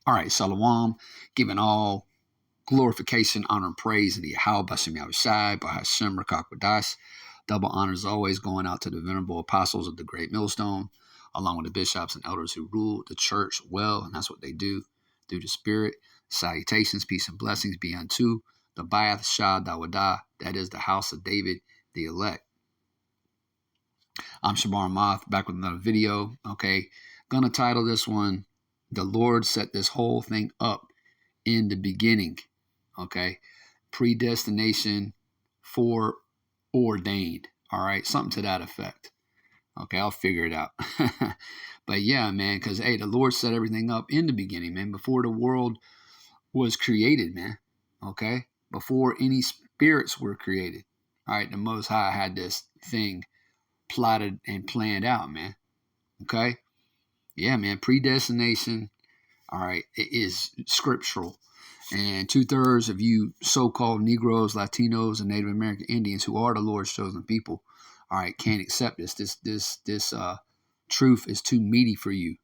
All right, Shalom, giving all glorification, honor, and praise in the Yahawah, Bashem Yahushai, Bahashem, Rakakwadash. Double honors always going out to the venerable apostles of the great millstone, along with the bishops and elders who rule the church well, and that's what they do through the Spirit. Salutations, peace, and blessings be unto the Ba'ath Shah Dawadah, that is the house of David, the elect. I'm Shabar Moth, back with another video. Okay, gonna title this one, "The Lord Set This Whole Thing Up in the Beginning." Okay, predestination, foreordained. All right, something to that effect. Okay, I'll figure it out. But yeah, man, because hey, the Lord set everything up in the beginning, man, before the world was created, man. Okay, before any spirits were created. All right, the Most High had this thing plotted and planned out, man. Okay, yeah, man, predestination. All right, it is scriptural. And 2/3 of you so-called Negroes, Latinos, and Native American Indians who are the Lord's chosen people, all right, can't accept this. This truth is too meaty for you,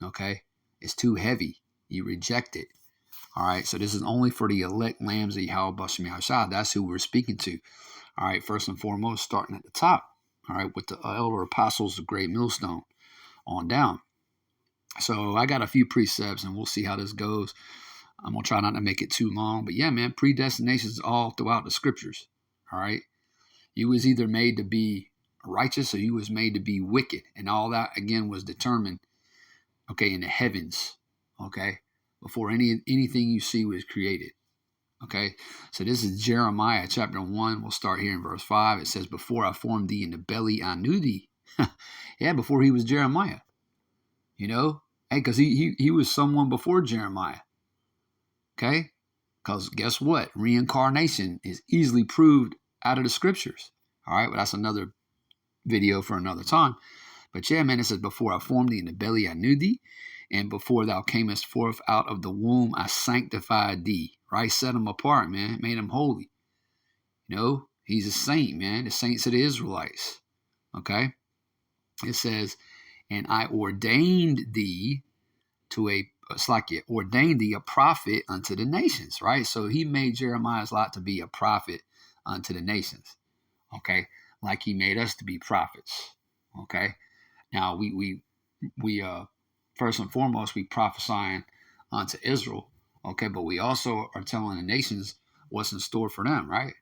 okay? It's too heavy. You reject it, all right? So this is only for the elect lambs of Yahawah Bashem Yahushua. That's who we're speaking to, all right? First and foremost, starting at the top, all right, with the elder apostles, the great millstone, on down. So I got a few precepts, and we'll see how this goes. I'm going to try not to make it too long. But yeah, man, predestination is all throughout the scriptures. All right. You was either made to be righteous or you was made to be wicked. And all that, again, was determined, okay, in the heavens, okay, before anything you see was created. Okay. So this is Jeremiah chapter 1. We'll start here in verse 5. It says, "Before I formed thee in the belly, I knew thee." Yeah, before he was Jeremiah. You know, hey, because he was someone before Jeremiah. Okay? Because guess what? Reincarnation is easily proved out of the scriptures. All right? But that's another video for another time. But yeah, man, it says, "Before I formed thee in the belly, I knew thee. And before thou camest forth out of the womb, I sanctified thee." Right? Set him apart, man. Made him holy. You know, he's a saint, man. The saints of the Israelites. Okay? It says, "And I ordained thee to ordained thee a prophet unto the nations," right? So he made Jeremiah's lot to be a prophet unto the nations, okay? Like he made us to be prophets, okay? Now we first and foremost we prophesying unto Israel, okay? But we also are telling the nations what's in store for them, right?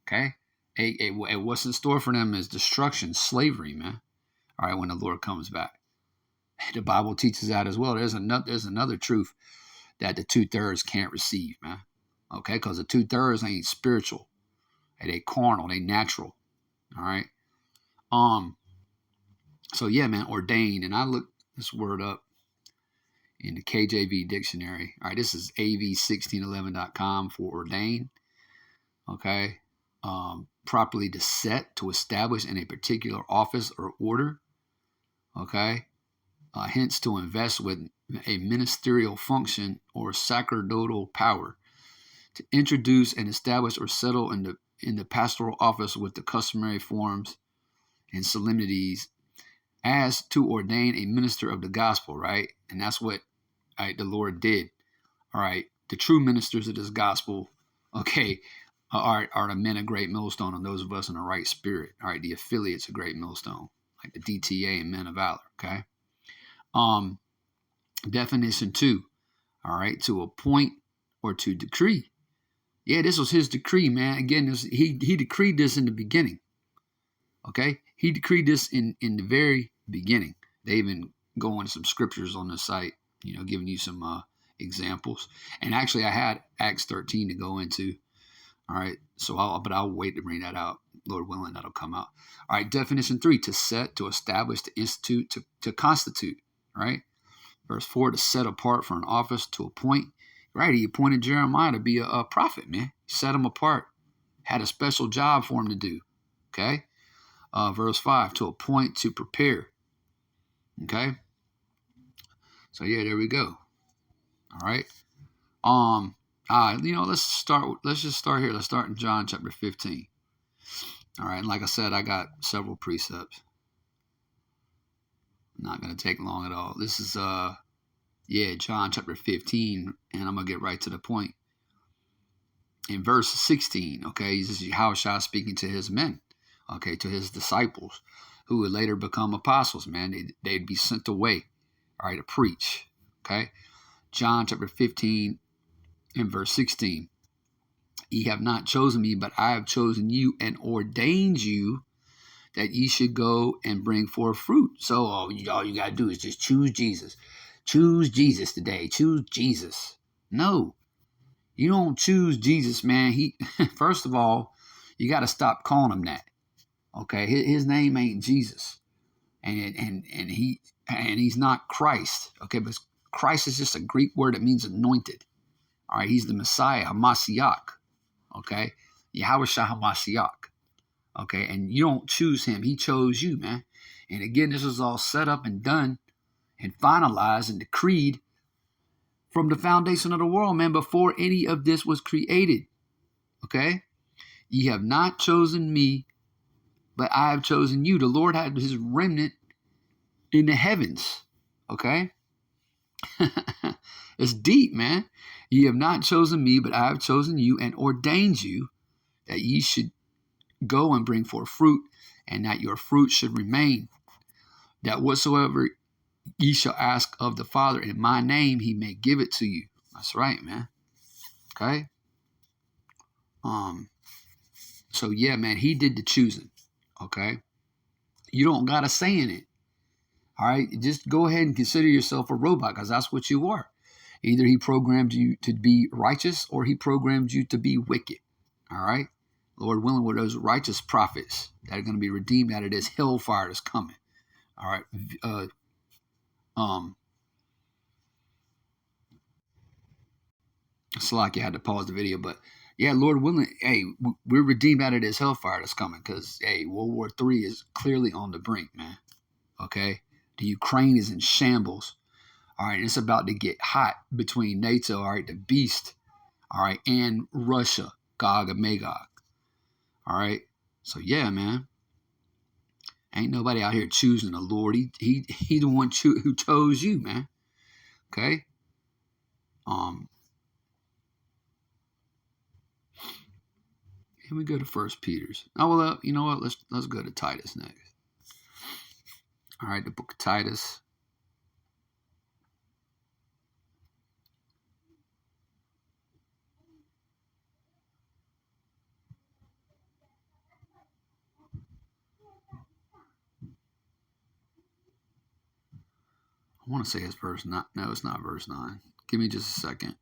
Okay? What's in store for them is destruction, slavery, man. All right, when the Lord comes back. The Bible teaches that as well. There's another truth that the 2/3 can't receive, man. Okay, because the 2/3 ain't spiritual. They carnal, they natural. All right. So yeah, man, ordained. And I looked this word up in the KJV dictionary. All right, this is av1611.com for ordained. Okay. Properly to set, to establish in a particular office or order. Okay. Hence to invest with a ministerial function or sacerdotal power, to introduce and establish or settle in the pastoral office with the customary forms and solemnities, as to ordain a minister of the gospel, right? And that's what the Lord did. All right, the true ministers of this gospel, okay, are the men of Great Millstone and those of us in the right spirit. All right, the affiliates of Great Millstone, like the DTA and Men of Valor, okay? Definition 2, all right, to appoint or to decree. Yeah, this was his decree, man. Again, he decreed this in the beginning. Okay, he decreed this in the very beginning. They even go into some scriptures on the site, you know, giving you some examples. And actually, I had Acts 13 to go into. All right, so I'll wait to bring that out. Lord willing, that'll come out. All right, definition 3, to set, to establish, to institute, to constitute. Right. Verse 4, to set apart for an office, to appoint. Right, he appointed Jeremiah to be a prophet, man. He set him apart. Had a special job for him to do. Okay. Verse 5, to appoint, to prepare. Okay. So yeah, there we go. All right. You know, let's just start here. Let's start in John chapter 15. All right. And like I said, I got several precepts. Not going to take long at all. This is Yeah, John chapter 15, and I'm going to get right to the point. In verse 16, okay, this is Yahawah speaking to his men, okay, to his disciples, who would later become apostles, man. They'd be sent away, all right, to preach, okay. John chapter 15 and verse 16. Ye have not chosen me, but I have chosen you and ordained you that ye should go and bring forth fruit. So all you got to do is just choose Jesus. Choose Jesus today. Choose Jesus. No, you don't choose Jesus, man. He first of all, you got to stop calling him that. Okay, his name ain't Jesus, and he's not Christ. Okay, but Christ is just a Greek word that means anointed. All right, he's the Messiah, Hamashiach. Okay, Yahawah Hamashiach. Okay, and you don't choose him. He chose you, man. And again, this was all set up and done and finalized and decreed from the foundation of the world, man, before any of this was created. Okay? Ye have not chosen me, but I have chosen you. The Lord had his remnant in the heavens. Okay? It's deep, man. Ye have not chosen me, but I have chosen you and ordained you that ye should go and bring forth fruit, and that your fruit should remain, that whatsoever ye shall ask of the Father in my name, he may give it to you. That's right, man. Okay. So yeah, man, he did the choosing. Okay. You don't got a say in it. All right. Just go ahead and consider yourself a robot, because that's what you are. Either he programmed you to be righteous or he programmed you to be wicked. All right. Lord willing, were those righteous prophets that are going to be redeemed out of this hellfire that's coming. All right. It's like you had to pause the video, but yeah, Lord willing, hey, we're redeemed out of this hellfire that's coming, because hey, World War III is clearly on the brink, man. Okay, the Ukraine is in shambles. All right, it's about to get hot between NATO, all right, the beast, all right, and Russia, Gog and Magog. All right, so yeah, man, ain't nobody out here choosing the Lord. He the one who chose you, man. Okay, Here we go to First Peter's. Oh well, you know what? Let's go to Titus next. All right, the book of Titus. I want to say it's verse 9. No, it's not verse 9. Give me just a second.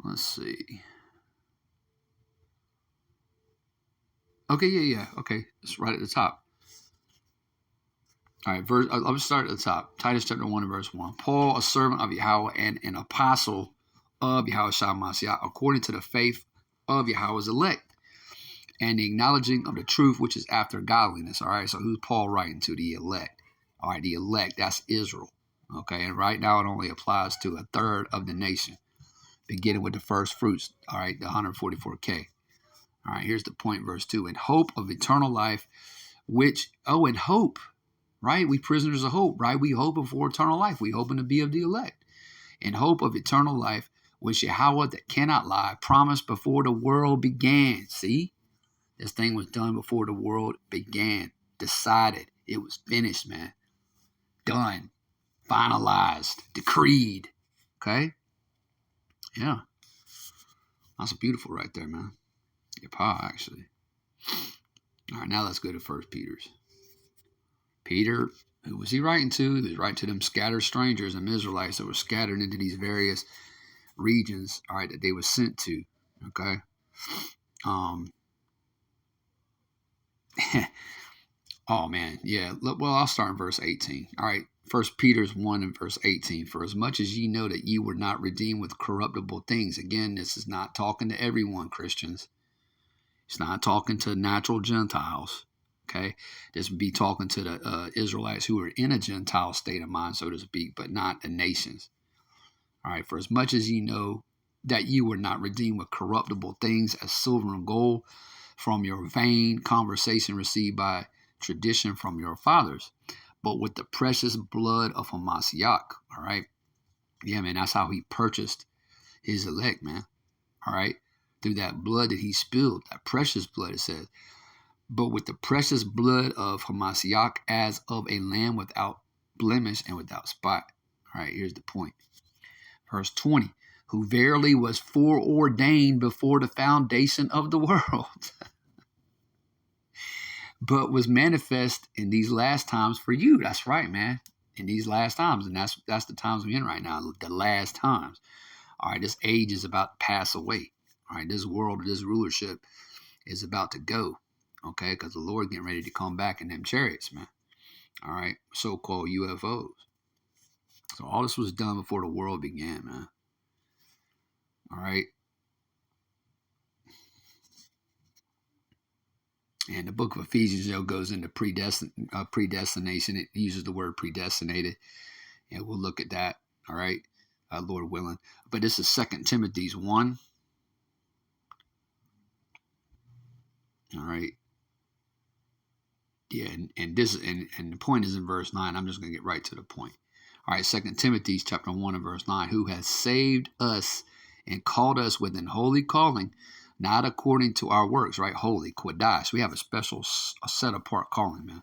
Let's see. Okay, yeah. Okay, it's right at the top. All right, I'll start at the top. Titus chapter 1 and verse 1. Paul, a servant of Yahawah and an apostle of Yahawah Mashiach, according to the faith of Yahawah's elect, and the acknowledging of the truth which is after godliness. All right, so who's Paul writing to? The elect. All right, the elect, that's Israel. Okay, and right now it only applies to a third of the nation, beginning with the first fruits. All right, the 144K. All right, here's the point, verse 2. In hope of eternal life, in hope, right? We prisoners of hope, right? We hoping for eternal life. We hoping to be of the elect. In hope of eternal life, which Yahawah that cannot lie promised before the world began. See? This thing was done before the world began. Decided. It was finished, man. Done. Finalized. Decreed. Okay? Yeah. That's beautiful right there, man. Yahawah, actually. All right, now let's go to First Peter's. Peter, who was he writing to? He was writing to them scattered strangers, them Israelites that were scattered into these various regions, all right, that they were sent to. Okay. Oh man, yeah. Well, I'll start in verse 18. All right. First Peter's 1 and verse 18. For as much as ye know that ye were not redeemed with corruptible things. Again, this is not talking to everyone, Christians. It's not talking to natural Gentiles. Okay. This would be talking to the Israelites who are in a Gentile state of mind, so to speak, but not the nations. All right. For as much as ye know that ye were not redeemed with corruptible things as silver and gold from your vain conversation received by tradition from your fathers, but with the precious blood of Hamashiach. All right. Yeah, man, that's how he purchased his elect, man. All right. Through that blood that he spilled, that precious blood, it says. But with the precious blood of Hamashiach, as of a lamb without blemish and without spot. All right, here's the point. Verse 20, who verily was foreordained before the foundation of the world, but was manifest in these last times for you. That's right, man. In these last times. And that's the times we're in right now, the last times. All right, this age is about to pass away. All right, this world, this rulership is about to go. Okay, because the Lord getting ready to come back in them chariots, man. All right, so-called UFOs. So all this was done before the world began, man. All right. And the book of Ephesians, goes into predestination. It uses the word predestinated. And we'll look at that, all right, Lord willing. But this is 2 Timothy 1. All right. Yeah, and the point is in verse 9. I'm just going to get right to the point. All right, 2 Timothy chapter 1 and verse 9. Who has saved us and called us with an holy calling, not according to our works, right? Holy, Kodash. We have a special, set apart calling, man.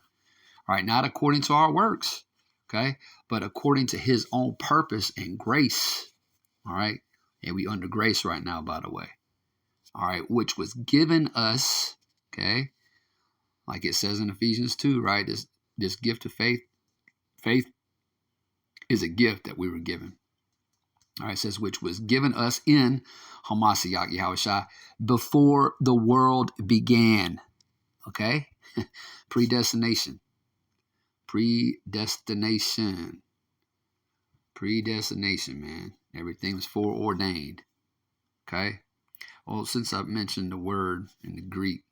All right, not according to our works, okay, but according to his own purpose and grace. All right, and we under grace right now, by the way. All right, which was given us, okay, like it says in Ephesians 2, right? This gift of faith. Faith is a gift that we were given. All right, it says, which was given us in Hamashiach Yahawah before the world began. Okay? Predestination. Predestination. Predestination, man. Everything was foreordained. Okay? Well, since I've mentioned the word in the Greek,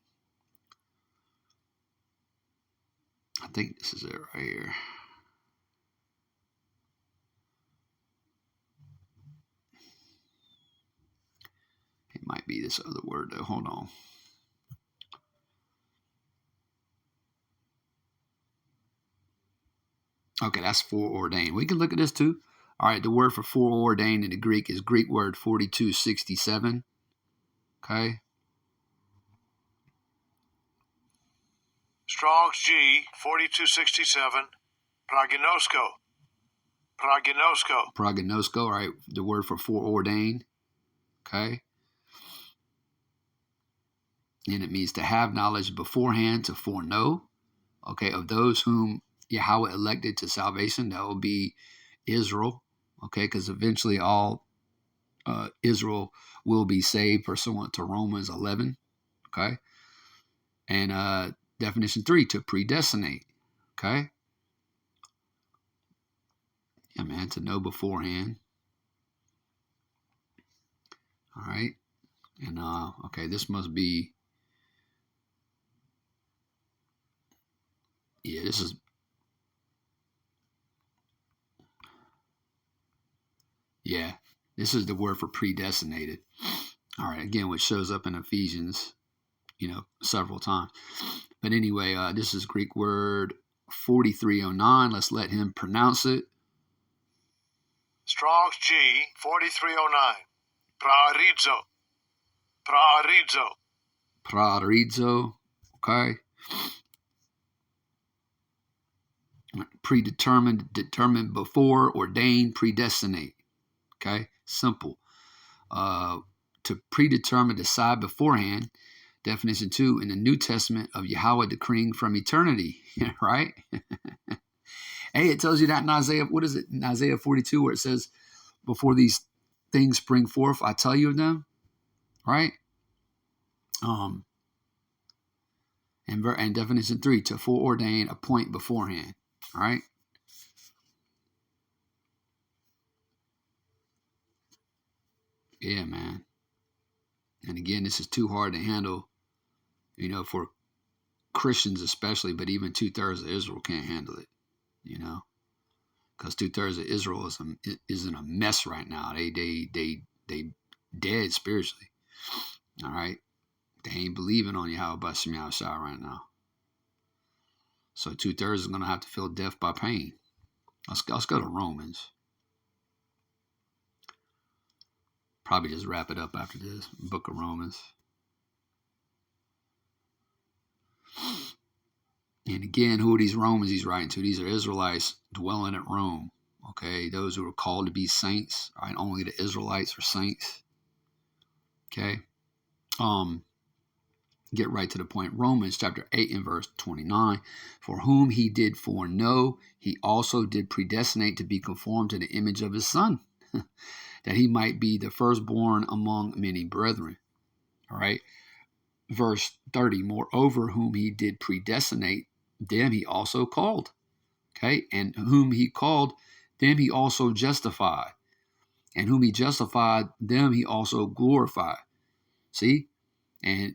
I think this is it right here. It might be this other word, though. Hold on. Okay, that's foreordained. We can look at this too. All right, the word for foreordained in the Greek is Greek word 4267. Okay. Strong's G 4267. Prognosko. Prognosko, all right, the word for foreordained. Okay. And it means to have knowledge beforehand, to foreknow. Okay, of those whom Yahawah elected to salvation. That will be Israel. Okay, because eventually all Israel will be saved pursuant to Romans 11. Okay. And definition 3, to predestinate. Okay. Yeah, man, to know beforehand. All right. And okay, this must be, yeah, this is, yeah, this is the word for predestinated. All right, again, which shows up in Ephesians, several times. But anyway, this is Greek word 4309. Let's let him pronounce it. Strong's G 4309. Praorizo. Okay. Predetermined, determined before, ordained, predestinate. Okay. Simple. To predetermine, decide beforehand. Definition 2 in the New Testament of Yahawah decreeing from eternity. Right. Hey, it tells you that in Isaiah, what is it? In Isaiah 42, where it says, before these things spring forth, I tell you of them. Right. And definition 3, to foreordain, appoint beforehand. All right. Yeah, man. And again, this is too hard to handle, for Christians especially, but even 2/3 of Israel can't handle it, because 2/3 of Israel is in a mess right now. They dead spiritually. All right. They ain't believing on Yahawah B'Shem Yahushua right now. So 2/3 is going to have to feel death by pain. Let's go to Romans. Probably just wrap it up after this. Book of Romans. And again, who are these Romans he's writing to? These are Israelites dwelling at Rome. Okay, those who are called to be saints. Right, only the Israelites are saints. Okay. Get right to the point. Romans chapter 8 and verse 29. For whom he did foreknow, he also did predestinate to be conformed to the image of his Son, that he might be the firstborn among many brethren. All right. Verse 30. Moreover, whom he did predestinate, them he also called. Okay. And whom he called, them he also justified. And whom he justified, them he also glorified. See? And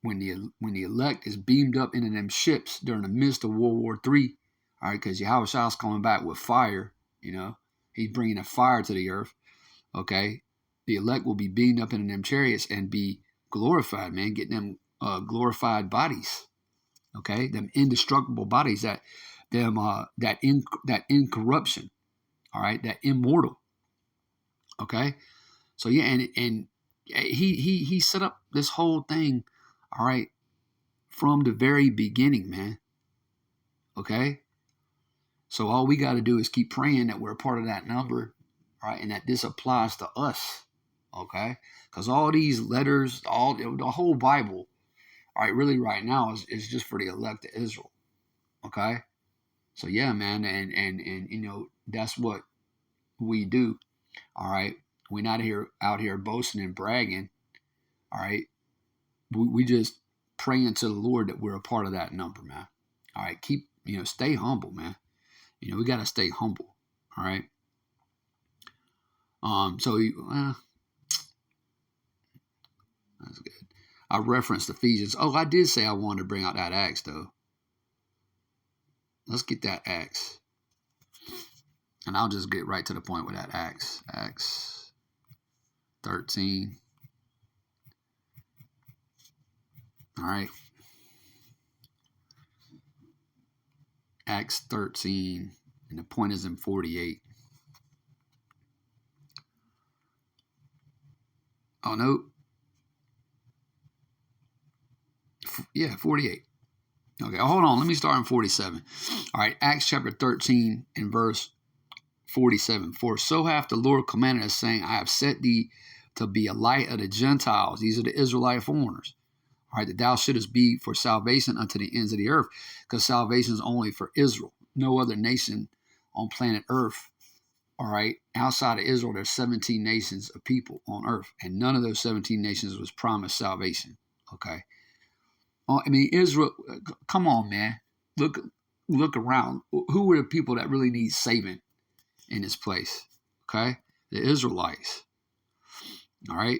when the elect is beamed up into them ships during the midst of World War III, all right, because Yahawah is coming back with fire, he's bringing a fire to the earth, okay? The elect will be beamed up into them chariots and be glorified, man, getting them glorified bodies, okay? Them indestructible bodies, that incorruption, all right, that immortal, okay? So yeah, and he set up this whole thing, all right, from the very beginning, man. Okay? So all we got to do is keep praying that we're a part of that number, right? And that this applies to us, okay? Because all these letters, the whole Bible, all right, really right now is just for the elect of Israel, okay? So yeah, man, and that's what we do, all right? We're not out here boasting and bragging, all right? We just praying to the Lord that we're a part of that number, man. All right, stay humble, man. We got to stay humble, all right? That's good. I referenced Ephesians. Oh, I did say I wanted to bring out that Acts, though. Let's get that Acts. And I'll just get right to the point with that Acts. Acts 13. All right. Acts 13, and the point is in 48. Oh, no. Yeah, 48. Okay, hold on. Let me start in 47. All right, Acts chapter 13 and verse 47. For so hath the Lord commanded us, saying, I have set thee to be a light of the Gentiles. These are the Israelite foreigners. All right, that thou shouldest be for salvation unto the ends of the earth, because salvation is only for Israel. No other nation on planet earth, all right, outside of Israel, there's 17 nations of people on earth, and none of those 17 nations was promised salvation, okay? I mean, Israel, come on, man. Look around. Who are the people that really need saving in this place, okay? The Israelites, all right?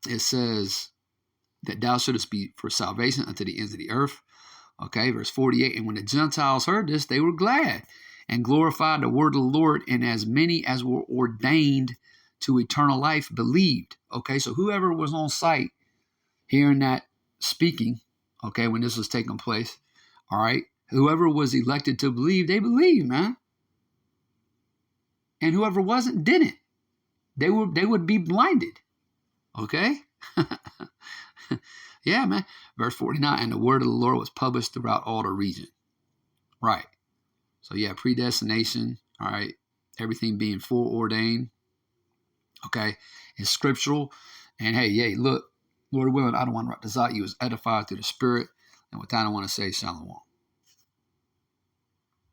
It says that thou shouldest be for salvation unto the ends of the earth. Okay, verse 48. And when the Gentiles heard this, they were glad and glorified the word of the Lord. And as many as were ordained to eternal life believed. Okay, so whoever was on site hearing that speaking, okay, when this was taking place, all right, whoever was elected to believe, they believed, man. And whoever wasn't, didn't. They would be blinded. Okay? Yeah, man. Verse 49, and the word of the Lord was published throughout all the region. Right. So, yeah, predestination, all right, everything being foreordained, okay, is scriptural. And, hey, look, Lord willing, I don't want to this out. You was edified through the Spirit. And with that, I want to say shalom.